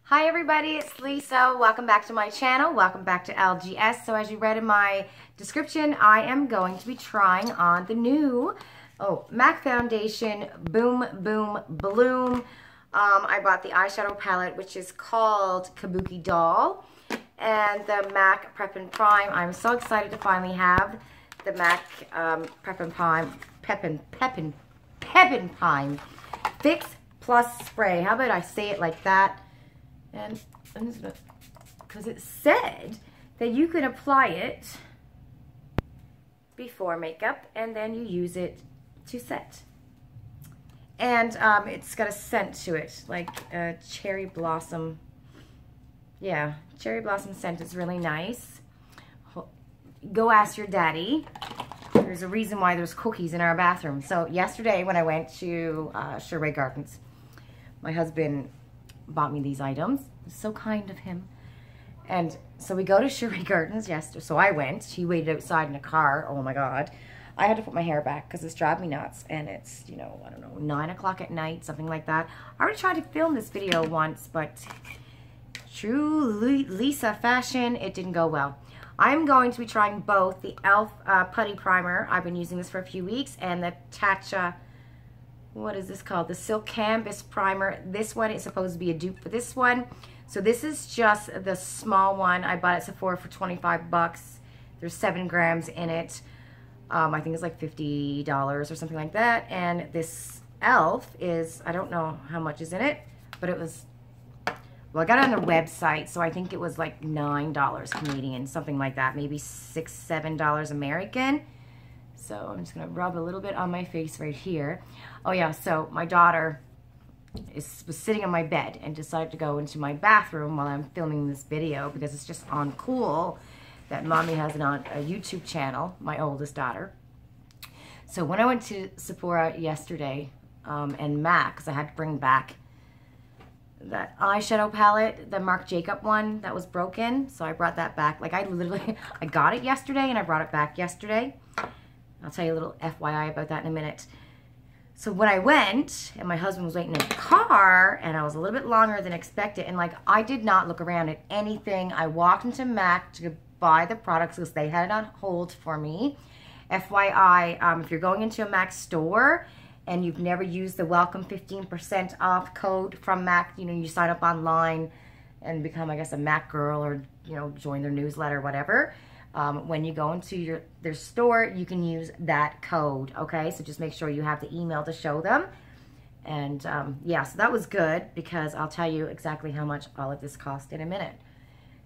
Hi everybody, it's Lisa. Welcome back to my channel. Welcome back to LGS. So as you read in my description, I am going to be trying on the new MAC foundation Boom Boom Bloom. I bought the eyeshadow palette, which is called Kabuki Doll, and the MAC Prep and Prime. I'm so excited to finally have the MAC Prep and Prime Fix Plus Spray. How about I say it like that? And I'm just gonna, because it said that you can apply it before makeup and then you use it to set. And it's got a scent to it, like a cherry blossom. Yeah, cherry blossom scent is really nice. Go ask your daddy. There's a reason why there's cookies in our bathroom. So yesterday when I went to Sherway Gardens, my husband bought me these items. It was so kind of him. And so we go to Sherway Gardens yesterday. So I went. He waited outside in a car. Oh my God. I had to put my hair back because it's driving me nuts. And it's, you know, I don't know, 9 o'clock at night, something like that. I already tried to film this video once, but true Lisa fashion, it didn't go well. I'm going to be trying both the e.l.f. Putty Primer. I've been using this for a few weeks. And the Tatcha, what is this called? The Silk Canvas Primer. This one is supposed to be a dupe for this one. So this is just the small one. I bought it at Sephora for 25 bucks. There's 7 grams in it. I think it's like $50 or something like that. And this e.l.f. is, I don't know how much is in it, but it was, well, I got it on their website, so I think it was like $9 Canadian, something like that. Maybe $6, $7 American. So I'm just going to rub a little bit on my face right here. Oh yeah, so my daughter was sitting on my bed and decided to go into my bathroom while I'm filming this video because it's just on cool that mommy has it on a YouTube channel, my oldest daughter. So when I went to Sephora yesterday and MAC, because I had to bring back that eyeshadow palette, the Marc Jacob one that was broken, so I brought that back. Like I got it yesterday and I brought it back yesterday. I'll tell you a little FYI about that in a minute. So when I went, and my husband was waiting in the car, and I was a little bit longer than expected, and like I did not look around at anything. I walked into MAC to buy the products because they had it on hold for me. FYI, if you're going into a MAC store and you've never used the welcome 15% off code from MAC, you know, you sign up online and become, I guess, a MAC girl or, you know, join their newsletter or whatever. When you go into their store, you can use that code, okay? So just make sure you have the email to show them. And yeah, so that was good because I'll tell you exactly how much all of this cost in a minute.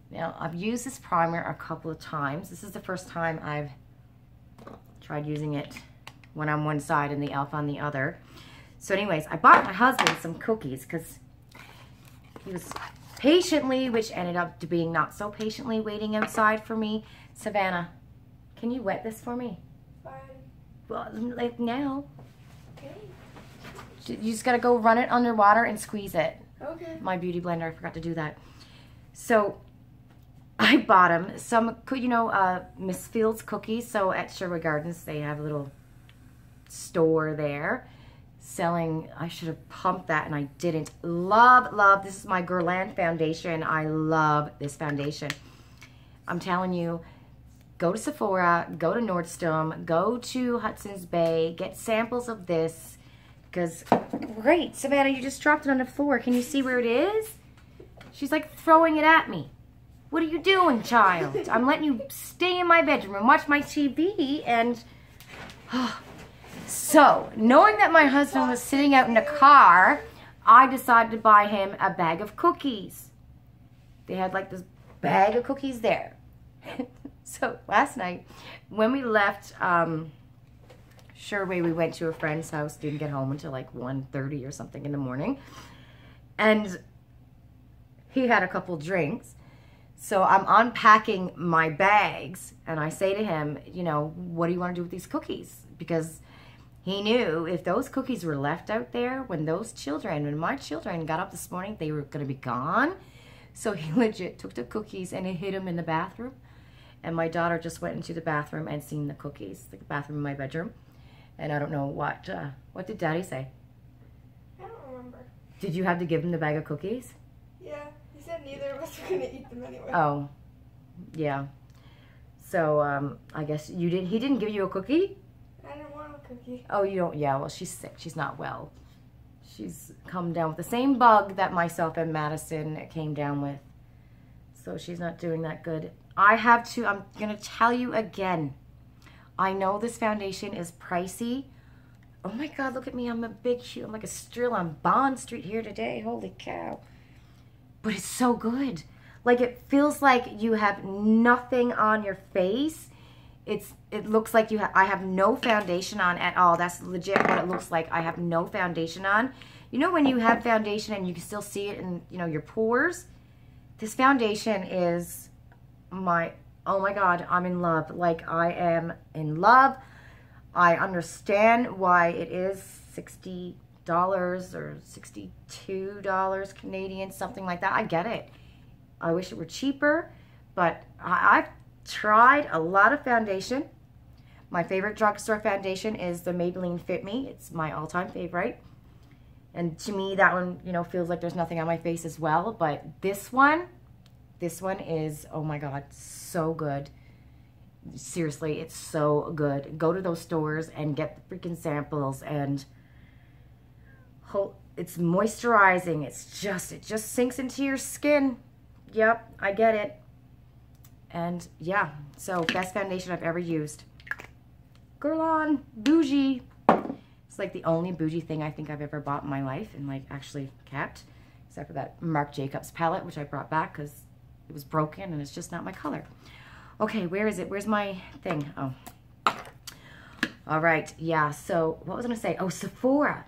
Now, I've used this primer a couple of times. This is the first time I've tried using it when I'm one side and the e.l.f. on the other. So anyways, I bought my husband some cookies because he was patiently, which ended up being not so patiently, waiting outside for me. Savannah, can you wet this for me? Fine. Well, like now. Okay. You just gotta go run it underwater and squeeze it. Okay. My beauty blender, I forgot to do that. So I bought him some, you know, Miss Fields cookies. So at Sherway Gardens, they have a little store there selling. I should have pumped that and I didn't. Love, this is my Guerlain foundation. I love this foundation. I'm telling you, go to Sephora, go to Nordstrom, go to Hudson's Bay, get samples of this, because, great, Savannah, you just dropped it on the floor. Can you see where it is? She's like throwing it at me. What are you doing, child? I'm letting you stay in my bedroom and watch my TV, and, so, knowing that my husband was sitting out in the car, I decided to buy him a bag of cookies. They had like this bag of cookies there. So last night when we left Sherway, we went to a friend's house, didn't get home until like 1:30 or something in the morning, and he had a couple drinks. So I'm unpacking my bags and I say to him, you know, what do you want to do with these cookies? Because he knew if those cookies were left out there, when my children got up this morning, they were going to be gone. So he legit took the cookies and he hid them in the bathroom. And my daughter just went into the bathroom and seen the cookies, the bathroom in my bedroom. And I don't know what did Daddy say? I don't remember. Did you have to give him the bag of cookies? Yeah. He said neither of us were gonna eat them anyway. Oh, yeah. So, I guess you didn't, he didn't give you a cookie? I didn't want a cookie. Oh, you don't, yeah, well, she's sick. She's not well. She's come down with the same bug that myself and Madison came down with. So she's not doing that good. I'm gonna tell you again. I know this foundation is pricey. Oh my God, look at me. I'm like a strill on Bond Street here today. Holy cow. But it's so good. Like, it feels like you have nothing on your face. It looks like I have no foundation on at all. That's legit what it looks like. I have no foundation on. You know when you have foundation and you can still see it in, you know, your pores? This foundation is oh my God, I'm in love. Like, I am in love. I understand why it is $60 or $62 Canadian, something like that. I get it. I wish it were cheaper, but I've tried a lot of foundation. My favorite drugstore foundation is the Maybelline Fit Me. It's my all-time favorite. And to me, that one, you know, feels like there's nothing on my face as well. But this one is, oh my God, so good. Seriously, it's so good. Go to those stores and get the freaking samples, and it's moisturizing. It just sinks into your skin. Yep, I get it. And yeah, so best foundation I've ever used. Girl on, bougie. It's like the only bougie thing I think I've ever bought in my life and like actually kept, except for that Marc Jacobs palette, which I brought back because it was broken and it's just not my color. Okay, where is it? Where's my thing? Oh. All right, yeah, so what was I gonna say? Oh, Sephora.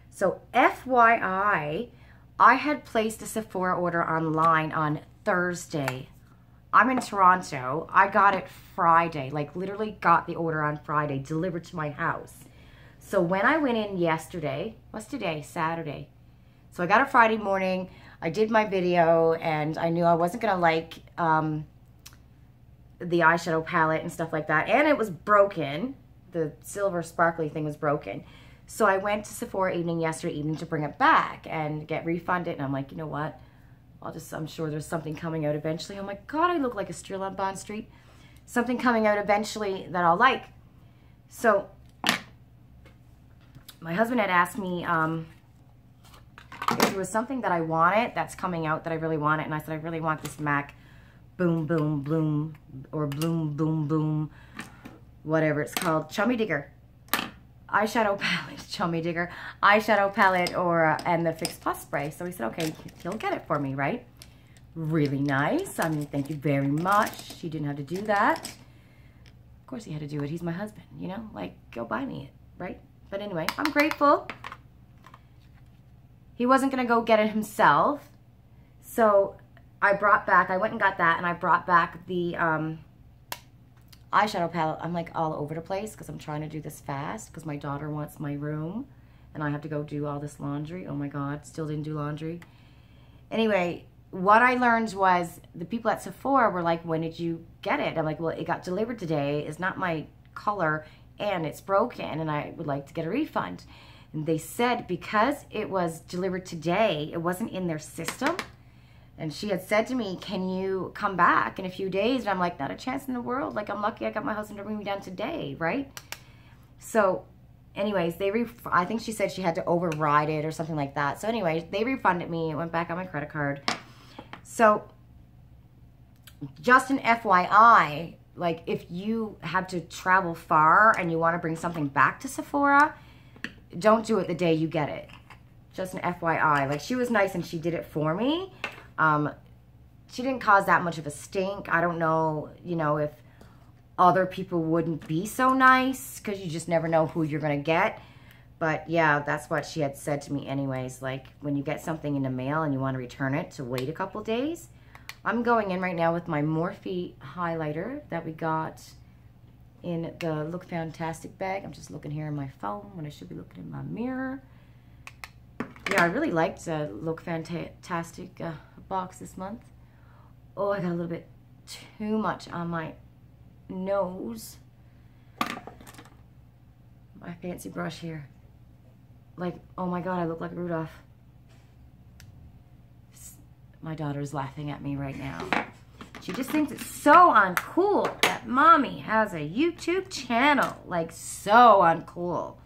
So FYI, I had placed a Sephora order online on Thursday. I'm in Toronto. I got it Friday, like literally got the order on Friday, delivered to my house. So when I went in yesterday, what's today? Saturday. So I got it Friday morning. I did my video and I knew I wasn't gonna like the eyeshadow palette and stuff like that. And it was broken. The silver sparkly thing was broken. So I went to Sephora yesterday evening to bring it back and get refunded. And I'm like, you know what? I'm sure there's something coming out eventually. Oh my God, I look like a strill on Bond Street. Something coming out eventually that I'll like. So my husband had asked me if there was something that I wanted that's coming out that I really wanted. And I said, I really want this MAC Boom Boom Bloom or Bloom Boom Boom, whatever it's called, Chummy Digger eyeshadow palette, Chummy Digger eyeshadow palette, or and the Fix Plus spray. So he said, okay, he'll get it for me, right? Really nice. I mean, thank you very much. He didn't have to do that. Of course he had to do it. He's my husband, you know? Like, go buy me it, right? But anyway, I'm grateful. He wasn't going to go get it himself. So I went and got that, and I brought back the eyeshadow palette. I'm like all over the place because I'm trying to do this fast because my daughter wants my room and I have to go do all this laundry. Oh my God, still didn't do laundry. Anyway, what I learned was the people at Sephora were like, when did you get it? I'm like, well, it got delivered today. It's not my color and it's broken and I would like to get a refund. And they said because it was delivered today, it wasn't in their system. And she had said to me, can you come back in a few days? And I'm like, not a chance in the world. Like, I'm lucky I got my husband to bring me down today, right? So, anyways, I think she said she had to override it or something like that. So, anyways, they refunded me. It went back on my credit card. So, just an FYI, like, if you have to travel far and you want to bring something back to Sephora, don't do it the day you get it. Just an FYI. Like, she was nice and she did it for me. She didn't cause that much of a stink. I don't know, you know, if other people wouldn't be so nice because you just never know who you're going to get. But yeah, that's what she had said to me anyways. Like when you get something in the mail and you want to return it, to wait a couple days. I'm going in right now with my Morphe highlighter that we got in the Look Fantastic bag. I'm just looking here in my phone when I should be looking in my mirror. Yeah, I really liked the Look Fantastic box this month. Oh, I got a little bit too much on my nose. My fancy brush here. Like, oh my God, I look like Rudolph. My daughter's laughing at me right now. She just thinks it's so uncool that mommy has a YouTube channel. Like, so uncool.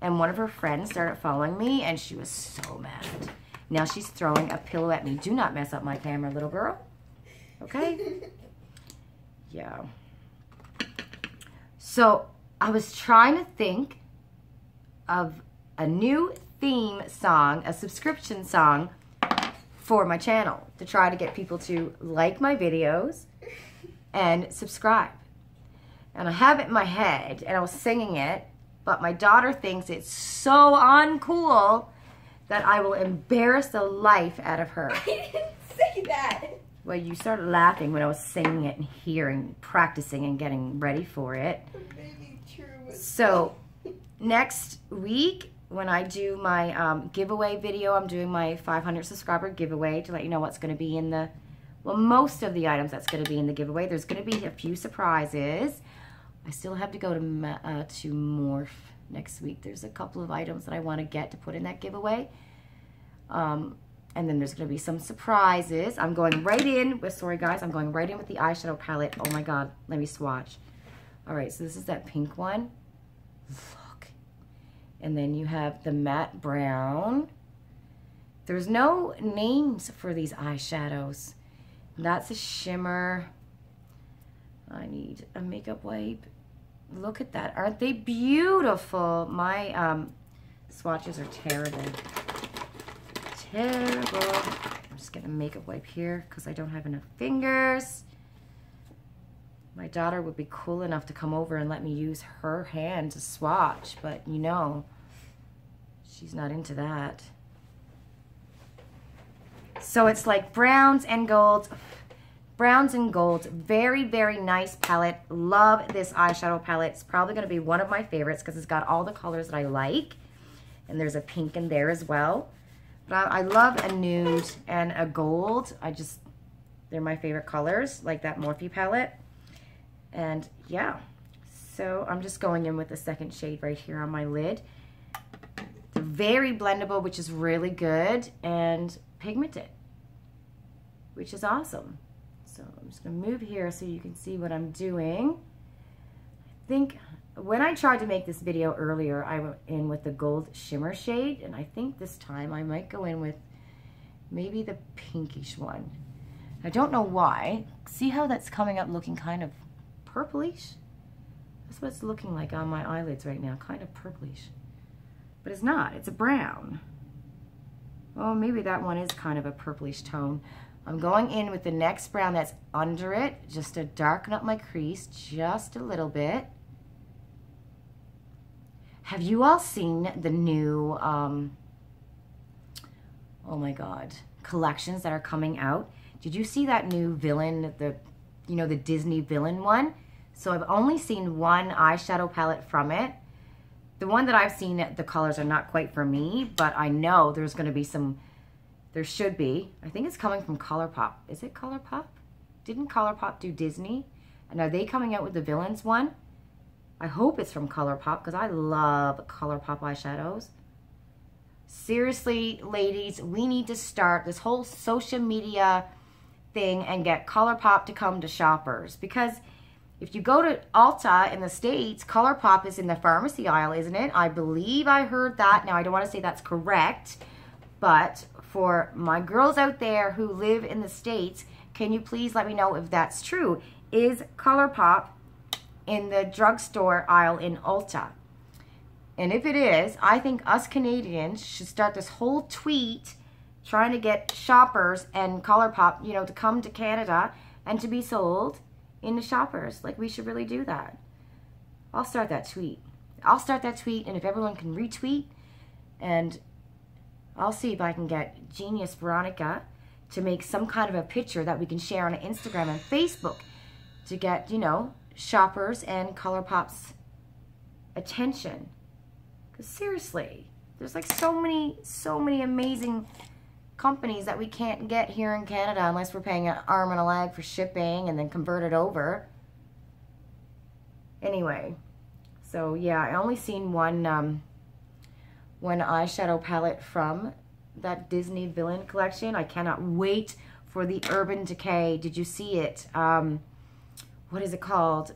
And one of her friends started following me, and she was so mad. Now she's throwing a pillow at me. Do not mess up my camera, little girl. Okay? Yeah. So, I was trying to think of a new theme song, a subscription song for my channel to try to get people to like my videos and subscribe. And I have it in my head and I was singing it, but my daughter thinks it's so uncool that I will embarrass the life out of her. I didn't say that. Well, you started laughing when I was singing it and hearing, practicing and getting ready for it. Maybe true. So next week, when I do my giveaway video, I'm doing my 500 subscriber giveaway to let you know what's going to be in the, well, most of the items that's going to be in the giveaway. There's going to be a few surprises. I still have to go to Morph next week. There's a couple of items that I want to get to put in that giveaway. And then there's going to be some surprises. I'm going right in with, sorry guys, I'm going right in with the eyeshadow palette. Oh my God, let me swatch. All right, so this is that pink one. Look. And then you have the matte brown. There's no names for these eyeshadows. That's a shimmer. I need a makeup wipe. Look at that. Aren't they beautiful? My swatches are terrible. Terrible. I'm just getting a makeup wipe here because I don't have enough fingers. My daughter would be cool enough to come over and let me use her hand to swatch, but you know, she's not into that. So it's like browns and golds. Browns and golds. Very, very nice palette. Love this eyeshadow palette. It's probably going to be one of my favorites because it's got all the colors that I like. And there's a pink in there as well. But I love a nude and a gold. They're my favorite colors, like that Morphe palette. And yeah, so I'm just going in with the second shade right here on my lid. They're very blendable, which is really good, and pigmented, which is awesome. So I'm just going to move here so you can see what I'm doing. I think when I tried to make this video earlier, I went in with the gold shimmer shade, and I think this time I might go in with maybe the pinkish one. I don't know why. See how that's coming up looking kind of purplish? That's what it's looking like on my eyelids right now, kind of purplish. But it's not, it's a brown. Oh, maybe that one is kind of a purplish tone. I'm going in with the next brown that's under it, just to darken up my crease just a little bit. Have you all seen the new, oh my God, collections that are coming out? Did you see that new villain, the Disney villain one? So I've only seen one eyeshadow palette from it. The one that I've seen, the colors are not quite for me, but I know there's going to be some, there should be. I think it's coming from ColourPop. Is it ColourPop? Didn't ColourPop do Disney? And are they coming out with the villains one? I hope it's from ColourPop because I love ColourPop eyeshadows. Seriously, ladies, we need to start this whole social media thing and get ColourPop to come to shoppers, because if you go to Ulta in the States, ColourPop is in the pharmacy aisle, isn't it? I believe I heard that. Now, I don't want to say that's correct, but for my girls out there who live in the States, can you please let me know if that's true? Is ColourPop in the drugstore aisle in Ulta? And if it is, I think us Canadians should start this whole tweet trying to get shoppers and ColourPop, to come to Canada and to be sold in the shoppers. Like, we should really do that. I'll start that tweet. And if everyone can retweet, and I'll see if I can get Genius Veronica to make some kind of a picture that we can share on Instagram and Facebook to get, shoppers and ColourPop's attention. Because seriously, there's like so many amazing companies that we can't get here in Canada unless we're paying an arm and a leg for shipping and then convert it over. Anyway, so yeah, I only seen one eyeshadow palette from that Disney villain collection. I cannot wait for the Urban Decay. Did you see it? What is it called?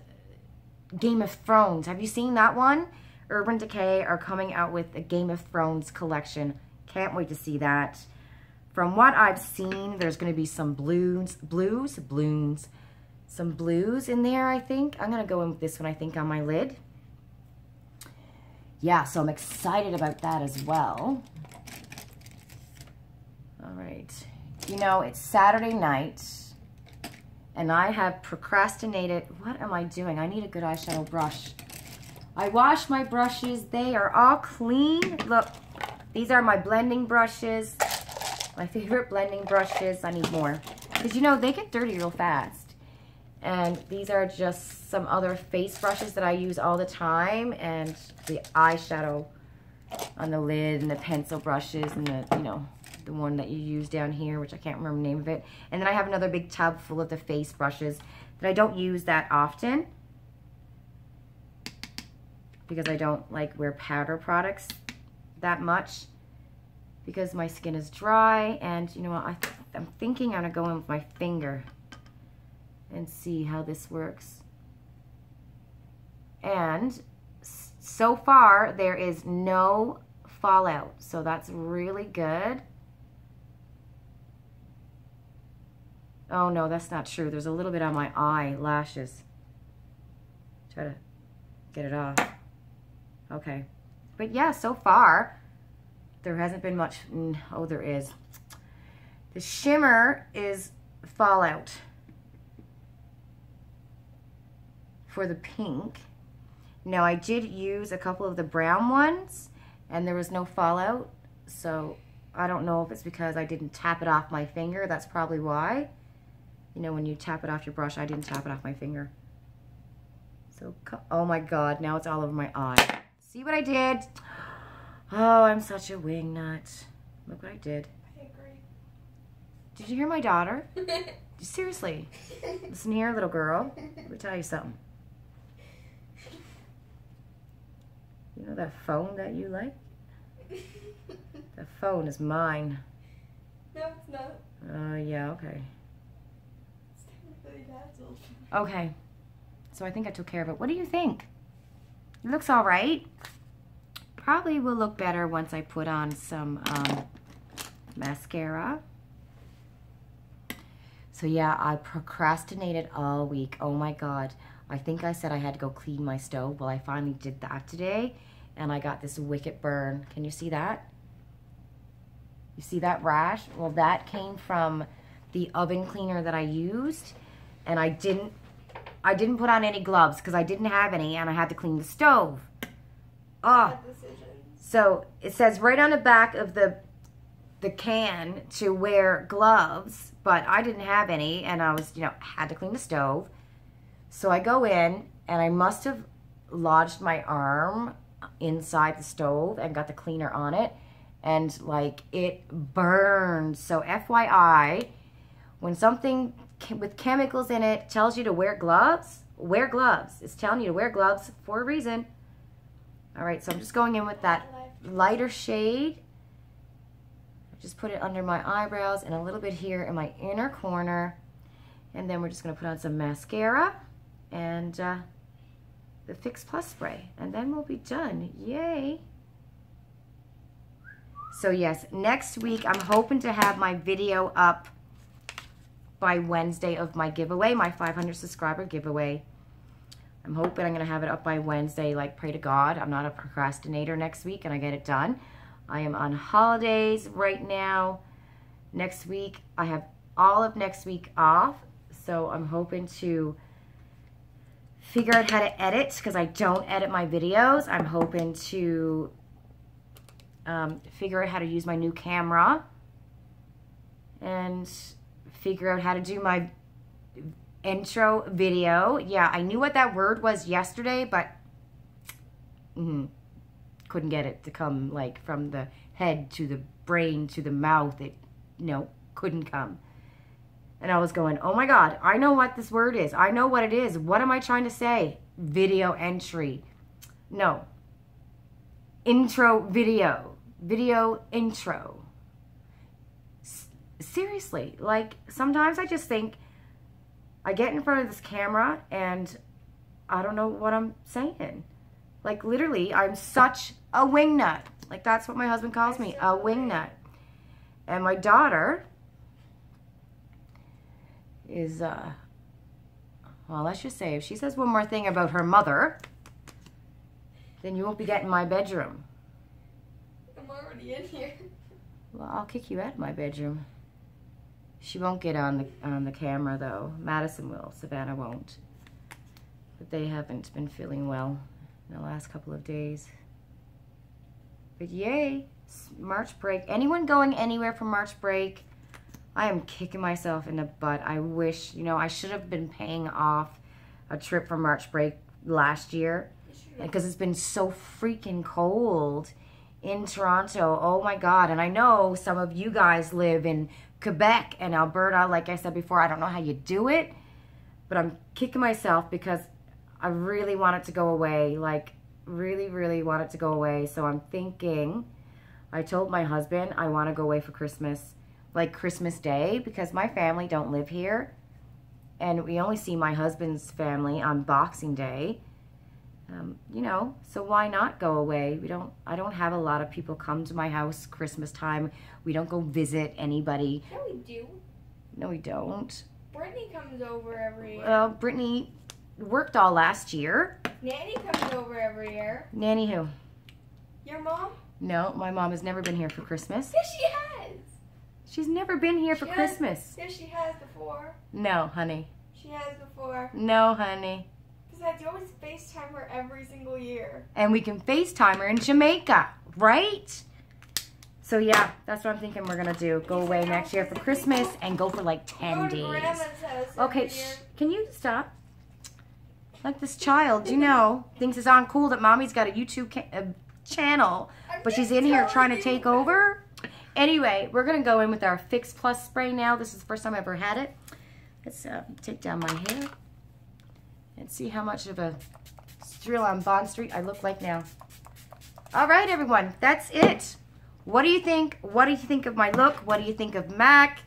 Game of Thrones. Have you seen that one? Urban Decay are coming out with a Game of Thrones collection. Can't wait to see that. From what I've seen, there's going to be some some blues in there, I think. I'm going to go in with this one, I think, on my lid. Yeah, so I'm excited about that as well. All right. You know, it's Saturday night, and I have procrastinated. What am I doing? I need a good eyeshadow brush. I washed my brushes. They are all clean. Look, these are my blending brushes. My favorite blending brushes. I need more. Because, you know, they get dirty real fast. And these are just some other face brushes that I use all the time. And the eyeshadow on the lid and the pencil brushes and the, you know, the one that you use down here, which I can't remember the name of it. And then I have another big tub full of the face brushes that I don't use that often because I don't like wear powder products that much because my skin is dry. And you know what, I'm thinking I'm gonna go in with my finger and see how this works. And so far there is no fallout, so that's really good. Oh no, that's not true. There's a little bit on my eyelashes. Try to get it off. Okay. But yeah, so far, there hasn't been much. Oh, there is. The shimmer is fallout for the pink. Now, I did use a couple of the brown ones, and there was no fallout. So, I don't know if it's because I didn't tap it off my finger. That's probably why. You know, when you tap it off your brush, I didn't tap it off my finger. So, oh my God, now it's all over my eye. See what I did? Oh, I'm such a wingnut. Look what I did. I agree. Did you hear my daughter? Seriously. Listen here, little girl. Let me tell you something. You know that phone that you like? That phone is mine. No, it's not. Yeah, okay. It's technically dad's old phone. Okay. So I think I took care of it. What do you think? It looks all right. Probably will look better once I put on some mascara. So yeah, I procrastinated all week. Oh my God. I think I said I had to go clean my stove. Well, I finally did that today. And I got this wicked burn. Can you see that? You see that rash? Well, that came from the oven cleaner that I used. And I didn't put on any gloves because I didn't have any, and I had to clean the stove. Oh, so it says right on the back of the can to wear gloves, but I didn't have any, and I was, you know, had to clean the stove. So I go in, and I must have lodged my arm inside the stove and got the cleaner on it, and like it burned. So FYI, when something with chemicals in it tells you to wear gloves, wear gloves. It's telling you to wear gloves for a reason. All right, so I'm just going in with that lighter shade. I just put it under my eyebrows and a little bit here in my inner corner. And then we're just gonna put on some mascara and the Fix Plus spray. And then we'll be done, yay. So yes, next week I'm hoping to have my video up by Wednesday of my giveaway, my 500 subscriber giveaway. I'm hoping I'm going to have it up by Wednesday, like pray to God. I'm not a procrastinator next week and I get it done. I am on holidays right now. Next week, I have all of next week off. So I'm hoping to figure out how to edit because I don't edit my videos. I'm hoping to figure out how to use my new camera and figure out how to do my intro video. Yeah, I knew what that word was yesterday, but couldn't get it to come like from the head to the brain to the mouth. It, no, couldn't come. And I was going, oh my God, I know what this word is. I know what it is. What am I trying to say? Video entry. No. Intro video. Video intro. seriously, like, sometimes I just think I get in front of this camera and I don't know what I'm saying. Like, literally, I'm such a wingnut. Like, that's what my husband calls me, a wingnut. And my daughter is, well, let's just say, if she says one more thing about her mother, then you won't be getting my bedroom. I'm already in here. Well, I'll kick you out of my bedroom. She won't get on the camera, though. Madison will. Savannah won't. But they haven't been feeling well in the last couple of days. But yay, March break. Anyone going anywhere for March break? I am kicking myself in the butt. I wish, you know, I should have been paying off a trip for March break last year because it's been so freaking cold in Toronto. Oh my God. And I know some of you guys live in Quebec and Alberta. Like I said before, I don't know how you do it, but I'm kicking myself because I really want it to go away. Like, really, really want it to go away. So I'm thinking, I told my husband I want to go away for Christmas, like Christmas Day, because my family don't live here. And we only see my husband's family on Boxing Day. You know, so why not go away? I don't have a lot of people come to my house Christmas time. We don't go visit anybody. Yeah, we do. No, we don't. Brittany comes over every year. Well, Brittany worked all last year. Nanny comes over every year. Nanny who? Your mom? No, my mom has never been here for Christmas. Yes, she has. She's never been here for Christmas. Yes, she has before. No, honey. She has before. No, honey. Besides, you always FaceTime her every single year. And we can FaceTime her in Jamaica, right? So yeah, that's what I'm thinking we're gonna do. Go away next year for Christmas and go for like 10 days. Okay, can you stop? Like this child, you know, thinks it's uncool that mommy's got a YouTube channel, but she's in here trying to take over. Anyway, we're gonna go in with our Fix Plus spray now. This is the first time I ever had it. Let's take down my hair and see how much of a thrill on Bond Street I look like now. All right, everyone, that's it. What do you think? What do you think of my look? What do you think of MAC?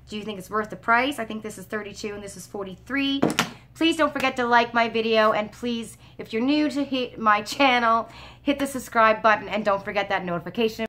Do you think it's worth the price? I think this is $32 and this is $43. Please don't forget to like my video, and please, if you're new to my channel, hit the subscribe button and don't forget that notification